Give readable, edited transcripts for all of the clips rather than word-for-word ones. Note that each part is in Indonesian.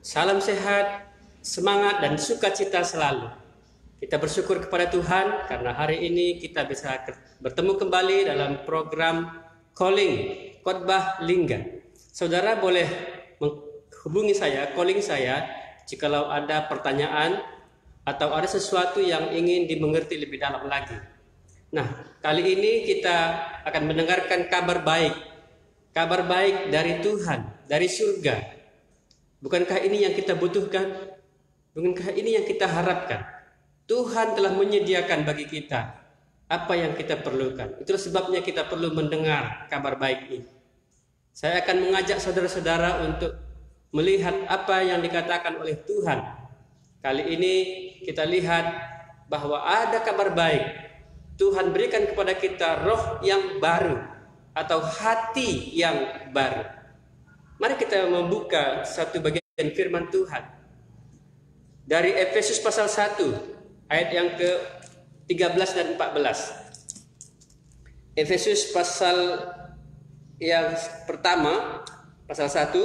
Salam sehat, semangat dan sukacita selalu. Kita bersyukur kepada Tuhan karena hari ini kita bisa bertemu kembali dalam program Calling Khotbah Lingga. Saudara boleh menghubungi saya, calling saya jikalau ada pertanyaan atau ada sesuatu yang ingin dimengerti lebih dalam lagi. Nah, kali ini kita akan mendengarkan kabar baik dari Tuhan, dari surga. Bukankah ini yang kita butuhkan? Bukankah ini yang kita harapkan? Tuhan telah menyediakan bagi kita apa yang kita perlukan. Itulah sebabnya kita perlu mendengar kabar baik ini. Saya akan mengajak saudara-saudara untuk melihat apa yang dikatakan oleh Tuhan. Kali ini kita lihat bahwa ada kabar baik. Tuhan berikan kepada kita roh yang baru atau hati yang baru. Mari kita membuka satu bagian firman Tuhan dari Efesus pasal 1 ayat yang ke-13 dan 14. Efesus pasal yang pertama pasal 1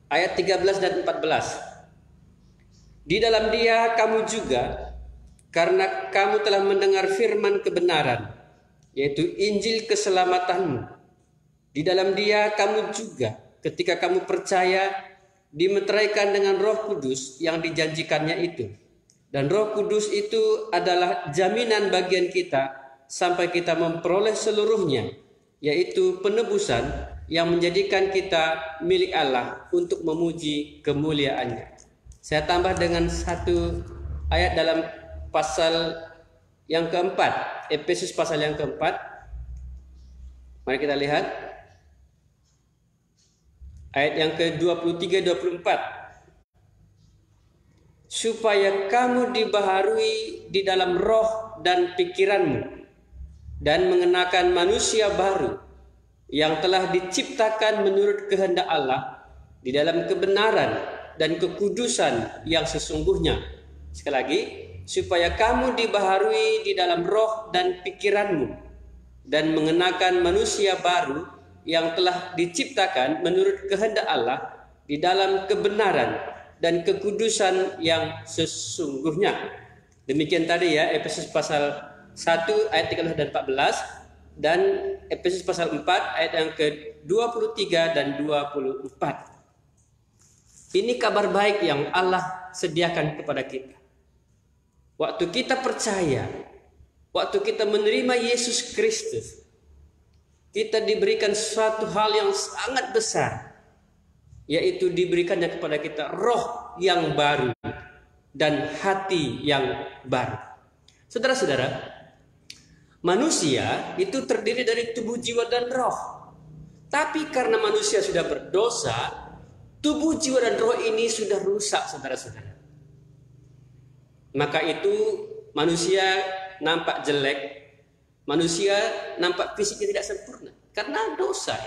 ayat 13 dan 14. Di dalam Dia kamu juga, karena kamu telah mendengar firman kebenaran, yaitu Injil keselamatanmu. Di dalam Dia kamu juga, ketika kamu percaya, dimeteraikan dengan Roh Kudus yang dijanjikannya itu. Dan Roh Kudus itu adalah jaminan bagian kita sampai kita memperoleh seluruhnya, yaitu penebusan yang menjadikan kita milik Allah untuk memuji kemuliaannya. Saya tambah dengan satu ayat dalam pasal yang keempat, Efesus pasal yang keempat. Mari kita lihat ayat yang ke-23-24. Supaya kamu dibaharui di dalam roh dan pikiranmu, dan mengenakan manusia baru yang telah diciptakan menurut kehendak Allah di dalam kebenaran dan kekudusan yang sesungguhnya. Sekali lagi, supaya kamu dibaharui di dalam roh dan pikiranmu, dan mengenakan manusia baru yang telah diciptakan menurut kehendak Allah di dalam kebenaran dan kekudusan yang sesungguhnya. Demikian tadi ya, Efesus pasal 1 ayat 13 dan 14, dan Efesus pasal 4 ayat yang ke-23 dan 24. Ini kabar baik yang Allah sediakan kepada kita. Waktu kita percaya, waktu kita menerima Yesus Kristus, kita diberikan suatu hal yang sangat besar, yaitu diberikannya kepada kita roh yang baru dan hati yang baru. Saudara-saudara, manusia itu terdiri dari tubuh, jiwa, dan roh. Tapi karena manusia sudah berdosa, tubuh, jiwa, dan roh ini sudah rusak, saudara-saudara. Maka itu manusia nampak jelek, manusia nampak fisiknya tidak sempurna karena dosa.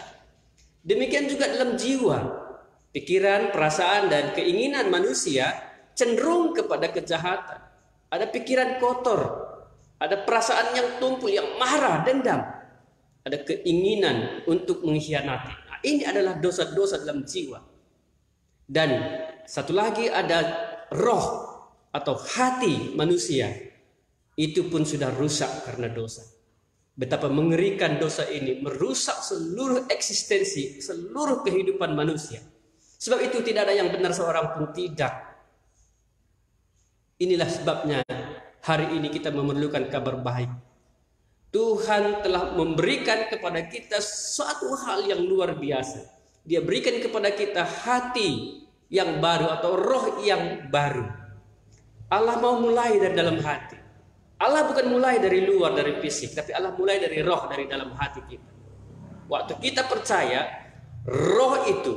Demikian juga dalam jiwa, pikiran, perasaan, dan keinginan manusia cenderung kepada kejahatan. Ada pikiran kotor, ada perasaan yang tumpul, yang marah, dendam, ada keinginan untuk mengkhianati. Nah, ini adalah dosa-dosa dalam jiwa. Dan satu lagi ada roh atau hati manusia, itu pun sudah rusak karena dosa. Betapa mengerikan dosa ini merusak seluruh eksistensi, seluruh kehidupan manusia. Sebab itu tidak ada yang benar seorang pun tidak. Inilah sebabnya hari ini kita memerlukan kabar baik. Tuhan telah memberikan kepada kita suatu hal yang luar biasa. Dia berikan kepada kita hati yang baru atau roh yang baru. Allah mau mulai dari dalam hati. Allah bukan mulai dari luar, dari fisik, tapi Allah mulai dari roh, dari dalam hati kita. Waktu kita percaya, roh itu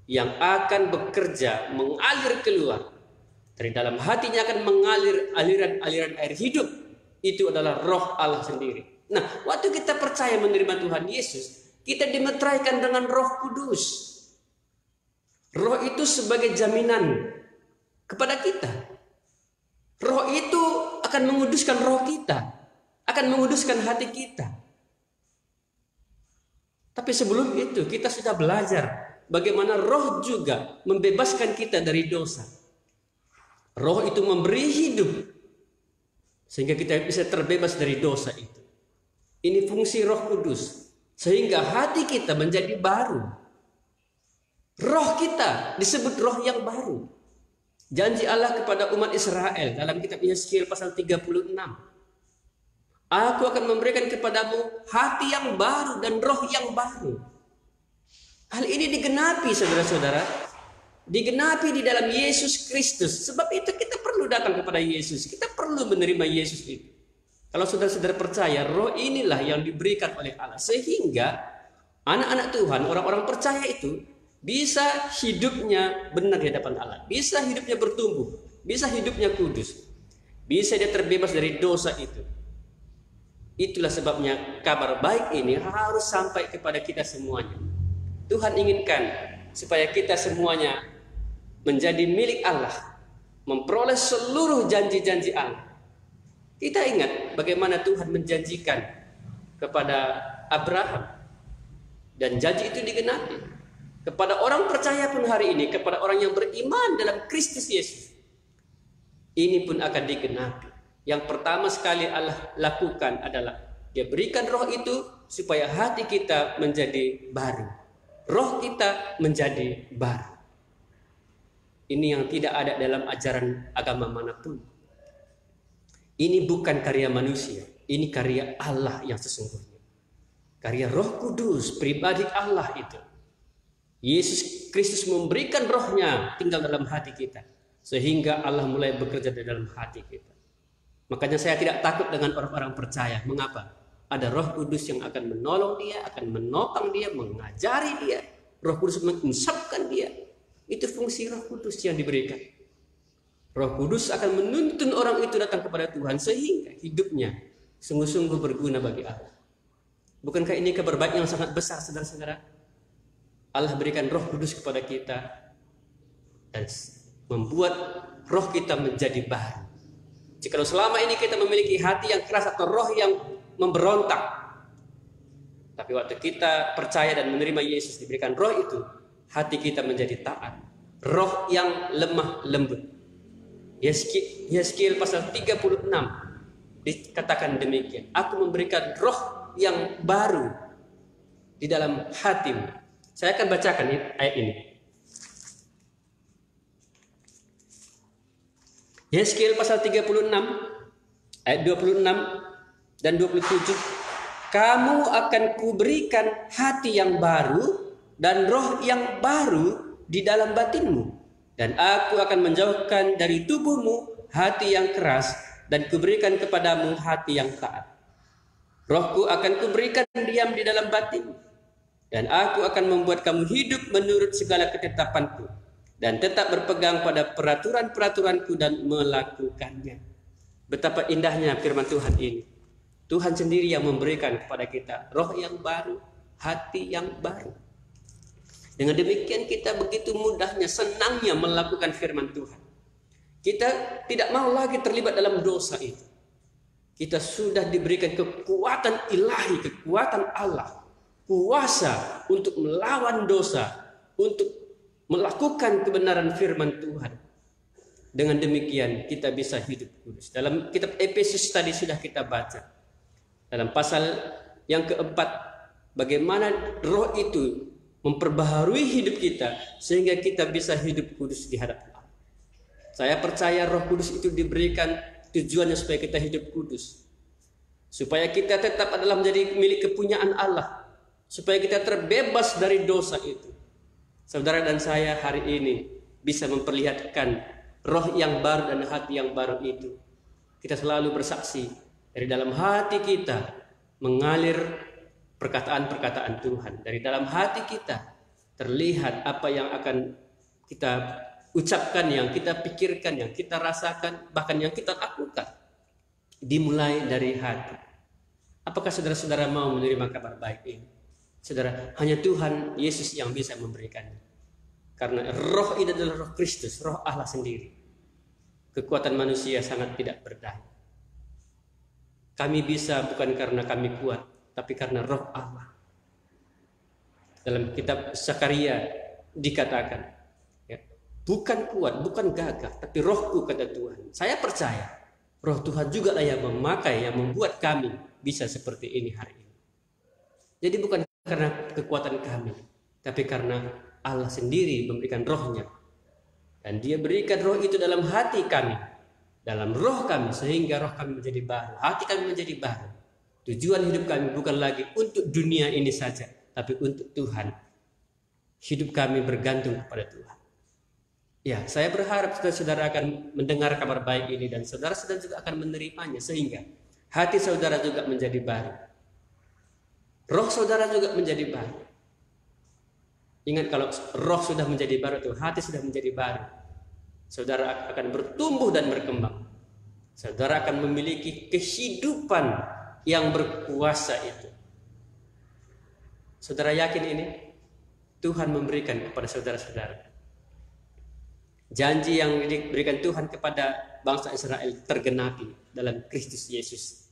yang akan bekerja mengalir keluar. Dari dalam hatinya akan mengalir aliran-aliran air hidup. Itu adalah roh Allah sendiri. Nah, waktu kita percaya menerima Tuhan Yesus, kita dimeteraikan dengan Roh Kudus. Roh itu sebagai jaminan kepada kita. Roh itu akan menguduskan roh kita, akan menguduskan hati kita. Tapi sebelum itu kita sudah belajar bagaimana roh juga membebaskan kita dari dosa. Roh itu memberi hidup sehingga kita bisa terbebas dari dosa itu. Ini fungsi Roh Kudus, sehingga hati kita menjadi baru. Roh kita disebut roh yang baru. Janji Allah kepada umat Israel dalam kitab Yeskiel pasal 36. Aku akan memberikan kepadamu hati yang baru dan roh yang baru. Hal ini digenapi, saudara-saudara. Digenapi di dalam Yesus Kristus. Sebab itu kita perlu datang kepada Yesus. Kita perlu menerima Yesus itu. Kalau saudara-saudara percaya, roh inilah yang diberikan oleh Allah. Sehingga anak-anak Tuhan, orang-orang percaya itu bisa hidupnya benar di hadapan Allah. Bisa hidupnya bertumbuh. Bisa hidupnya kudus. Bisa dia terbebas dari dosa itu. Itulah sebabnya kabar baik ini harus sampai kepada kita semuanya. Tuhan inginkan supaya kita semuanya menjadi milik Allah, memperoleh seluruh janji-janji Allah. Kita ingat bagaimana Tuhan menjanjikan kepada Abraham, dan janji itu digenapi kepada orang percaya pun hari ini, kepada orang yang beriman dalam Kristus Yesus. Ini pun akan digenapi. Yang pertama sekali Allah lakukan adalah Dia berikan roh itu supaya hati kita menjadi baru. Roh kita menjadi baru. Ini yang tidak ada dalam ajaran agama manapun. Ini bukan karya manusia. Ini karya Allah yang sesungguhnya. Karya Roh Kudus, pribadi Allah itu. Yesus Kristus memberikan rohnya tinggal dalam hati kita. Sehingga Allah mulai bekerja di dalam hati kita. Makanya saya tidak takut dengan orang-orang percaya. Mengapa? Ada Roh Kudus yang akan menolong dia, akan menopang dia, mengajari dia. Roh Kudus menginsapkan dia. Itu fungsi Roh Kudus yang diberikan. Roh Kudus akan menuntun orang itu datang kepada Tuhan sehingga hidupnya sungguh-sungguh berguna bagi Allah. Bukankah ini kabar baik yang sangat besar, saudara-saudara? Allah berikan Roh Kudus kepada kita dan membuat roh kita menjadi baru. Jika selama ini kita memiliki hati yang keras atau roh yang memberontak, tapi waktu kita percaya dan menerima Yesus, diberikan roh itu, hati kita menjadi taat. Roh yang lemah lembut. Yeskiel pasal 36 dikatakan demikian. Aku memberikan roh yang baru di dalam hatimu. Saya akan bacakan ayat ini. Yeskiel pasal 36 ayat 26 dan 27. Kamu akan kuberikan hati yang baru dan roh yang baru di dalam batinmu, dan aku akan menjauhkan dari tubuhmu hati yang keras dan kuberikan kepadamu hati yang taat. Rohku akan kuberikan diam di dalam batinmu, dan aku akan membuat kamu hidup menurut segala ketetapanku dan tetap berpegang pada peraturan-peraturanku dan melakukannya. Betapa indahnya firman Tuhan ini. Tuhan sendiri yang memberikan kepada kita roh yang baru, hati yang baru. Dengan demikian kita begitu mudahnya, senangnya melakukan firman Tuhan. Kita tidak mau lagi terlibat dalam dosa itu. Kita sudah diberikan kekuatan ilahi, kekuatan Allah, kuasa untuk melawan dosa, untuk melakukan kebenaran firman Tuhan. Dengan demikian kita bisa hidup kudus. Dalam kitab Efesus tadi sudah kita baca. Dalam pasal yang keempat, bagaimana roh itu memperbaharui hidup kita sehingga kita bisa hidup kudus di hadapan Allah. Saya percaya Roh Kudus itu diberikan tujuannya supaya kita hidup kudus. Supaya kita tetap adalah menjadi milik kepunyaan Allah. Supaya kita terbebas dari dosa itu. Saudara dan saya hari ini bisa memperlihatkan roh yang baru dan hati yang baru itu. Kita selalu bersaksi dari dalam hati kita mengalir perkataan-perkataan Tuhan. Dari dalam hati kita terlihat apa yang akan kita ucapkan, yang kita pikirkan, yang kita rasakan, bahkan yang kita lakukan. Dimulai dari hati. Apakah saudara-saudara mau menerima kabar baik ini? Saudara, hanya Tuhan Yesus yang bisa memberikannya. Karena roh ini adalah roh Kristus, roh Allah sendiri. Kekuatan manusia sangat tidak berdaya. Kami bisa bukan karena kami kuat, tapi karena roh Allah. Dalam kitab Zakaria dikatakan, ya, bukan kuat, bukan gagah, tapi rohku, kata Tuhan. Saya percaya roh Tuhan juga lah yang memakai, yang membuat kami bisa seperti ini hari ini. Jadi bukan karena kekuatan kami, tapi karena Allah sendiri memberikan rohnya. Dan dia berikan roh itu dalam hati kami, dalam roh kami, sehingga roh kami menjadi baru, hati kami menjadi baru. Tujuan hidup kami bukan lagi untuk dunia ini saja, tapi untuk Tuhan. Hidup kami bergantung kepada Tuhan. Ya, saya berharap saudara-saudara akan mendengar kabar baik ini, dan saudara-saudara juga akan menerimanya, sehingga hati saudara juga menjadi baru. Roh saudara juga menjadi baru. Ingat, kalau roh sudah menjadi baru, tuh hati sudah menjadi baru, saudara akan bertumbuh dan berkembang. Saudara akan memiliki kehidupan yang berkuasa itu. Saudara yakin ini? Tuhan memberikan kepada saudara-saudara. Janji yang diberikan Tuhan kepada bangsa Israel tergenapi dalam Kristus Yesus.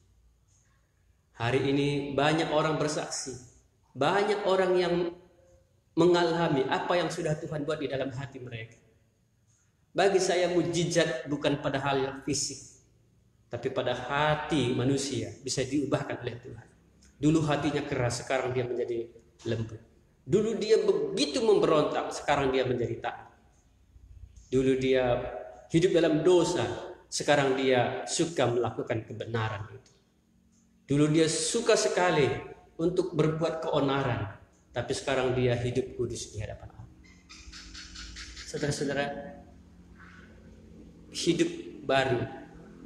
Hari ini banyak orang bersaksi, banyak orang yang mengalami apa yang sudah Tuhan buat di dalam hati mereka. Bagi saya mujizat bukan pada hal yang fisik, tapi pada hati manusia bisa diubahkan oleh Tuhan. Dulu hatinya keras, sekarang dia menjadi lembut. Dulu dia begitu memberontak, sekarang dia menjadi taat. Dulu dia hidup dalam dosa, sekarang dia suka melakukan kebenaran itu. Dulu dia suka sekali untuk berbuat keonaran, tapi sekarang dia hidup kudus di hadapan Allah. Saudara-saudara, hidup baru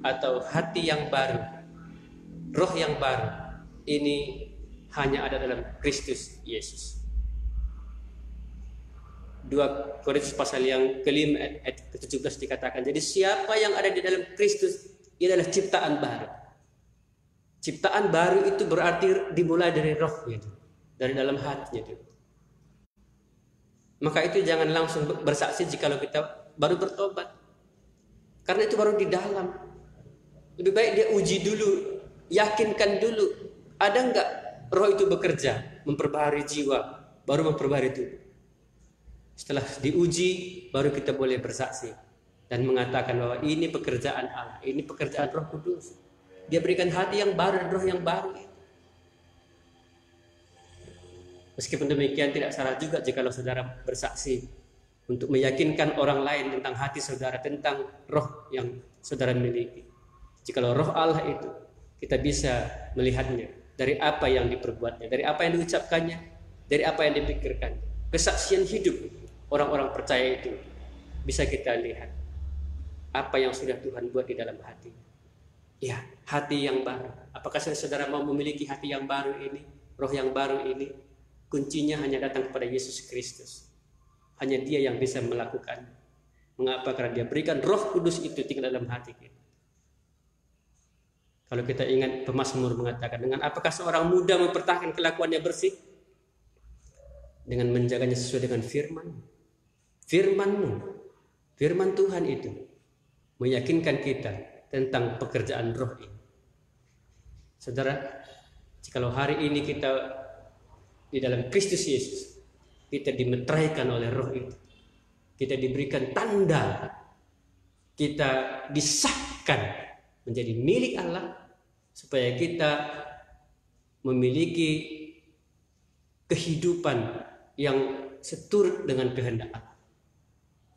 atau hati yang baru, roh yang baru, ini hanya ada dalam Kristus Yesus. 2 Korintus pasal yang kelima ayat ke-17 dikatakan, jadi siapa yang ada di dalam Kristus, ia adalah ciptaan baru. Ciptaan baru itu berarti dimulai dari rohnya, dari dalam hatinya. Maka itu jangan langsung bersaksi jikalau kita baru bertobat, karena itu baru di dalam. Lebih baik dia uji dulu, yakinkan dulu, ada enggak roh itu bekerja, memperbaharui jiwa, baru memperbaharui tubuh. Setelah diuji, baru kita boleh bersaksi dan mengatakan bahwa ini pekerjaan Allah, ini pekerjaan Roh Kudus. Dia berikan hati yang baru dan roh yang baru. Meskipun demikian, tidak salah juga jikalau saudara bersaksi untuk meyakinkan orang lain tentang hati saudara, tentang roh yang saudara miliki. Jikalau roh Allah itu, kita bisa melihatnya dari apa yang diperbuatnya, dari apa yang diucapkannya, dari apa yang dipikirkan. Kesaksian hidup orang-orang percaya itu bisa kita lihat apa yang sudah Tuhan buat di dalam hati. Ya, hati yang baru. Apakah saudara mau memiliki hati yang baru ini, roh yang baru ini? Kuncinya hanya datang kepada Yesus Kristus. Hanya Dia yang bisa melakukan. Mengapa? Karena Dia berikan Roh Kudus itu tinggal dalam hati kita. Kalau kita ingat pemazmur mengatakan, dengan apakah seorang muda mempertahankan kelakuannya bersih? Dengan menjaganya sesuai dengan firman. Firman-Mu, firman Tuhan itu meyakinkan kita tentang pekerjaan roh ini. Saudara, jikalau hari ini kita di dalam Kristus Yesus, kita dimeteraikan oleh roh itu, kita diberikan tanda, kita disahkan menjadi milik Allah, supaya kita memiliki kehidupan yang seturut dengan kehendak Allah.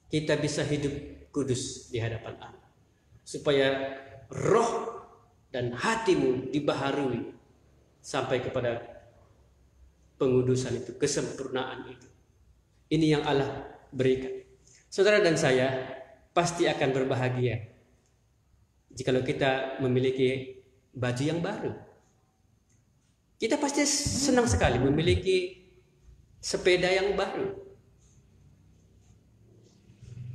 Kita bisa hidup kudus di hadapan Allah, supaya roh dan hatimu dibaharui sampai kepada pengudusan itu, kesempurnaan itu. Ini yang Allah berikan. Saudara dan saya pasti akan berbahagia jikalau kita memiliki baju yang baru. Kita pasti senang sekali memiliki sepeda yang baru.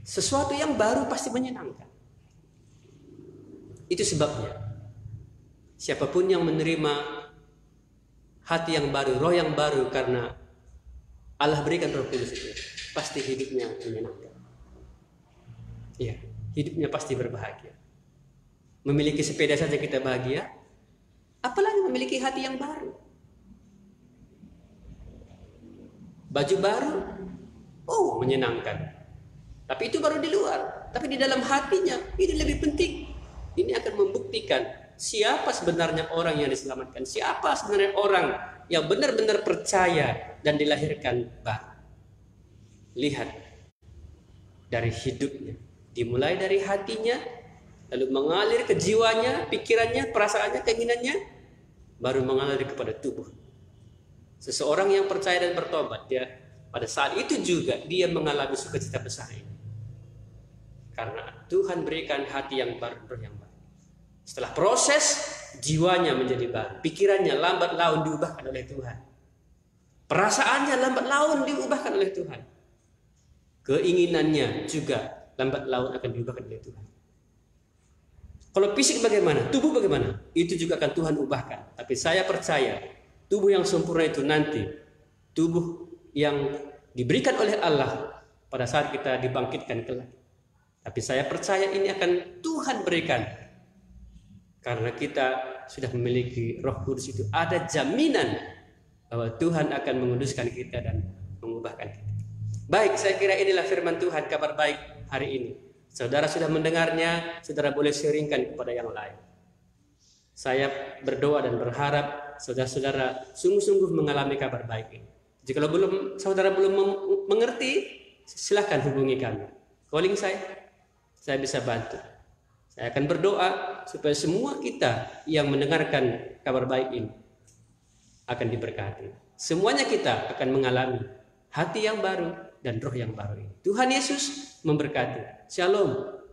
Sesuatu yang baru pasti menyenangkan. Itu sebabnya siapapun yang menerima hati yang baru, roh yang baru karena Allah berikan Roh Kudus itu, pasti hidupnya menyenangkan. Iya, hidupnya pasti berbahagia. Memiliki sepeda saja kita bahagia, apalagi memiliki hati yang baru. Baju baru Oh, menyenangkan. Tapi itu baru di luar. Tapi di dalam hatinya, ini lebih penting. Ini akan membuktikan siapa sebenarnya orang yang diselamatkan. Siapa sebenarnya orang yang benar-benar percaya dan dilahirkan baru. Lihat dari hidupnya. Dimulai dari hatinya, lalu mengalir ke jiwanya, pikirannya, perasaannya, keinginannya, baru mengalir kepada tubuh. Seseorang yang percaya dan bertobat, ya, pada saat itu juga dia mengalami sukacita besar ini. Karena Tuhan berikan hati yang baru, roh yang baru. Setelah proses, jiwanya menjadi baru. Pikirannya lambat laun diubahkan oleh Tuhan. Perasaannya lambat laun diubahkan oleh Tuhan. Keinginannya juga lambat laun akan diubahkan oleh Tuhan. Kalau fisik bagaimana? Tubuh bagaimana? Itu juga akan Tuhan ubahkan. Tapi saya percaya, tubuh yang sempurna itu nanti, tubuh yang diberikan oleh Allah pada saat kita dibangkitkan kelak. Tapi saya percaya ini akan Tuhan berikan. Karena kita sudah memiliki Roh Kudus itu. Ada jaminan bahwa Tuhan akan menguduskan kita dan mengubahkan kita. Baik, saya kira inilah firman Tuhan, kabar baik hari ini. Saudara sudah mendengarnya, saudara boleh sharingkan kepada yang lain. Saya berdoa dan berharap saudara-saudara sungguh-sungguh mengalami kabar baik ini. Jika saudara belum mengerti, silakan hubungi kami. Calling saya bisa bantu. Saya akan berdoa supaya semua kita yang mendengarkan kabar baik ini akan diberkati. Semuanya kita akan mengalami hati yang baru dan roh yang baru ini. Tuhan Yesus memberkati. Shalom.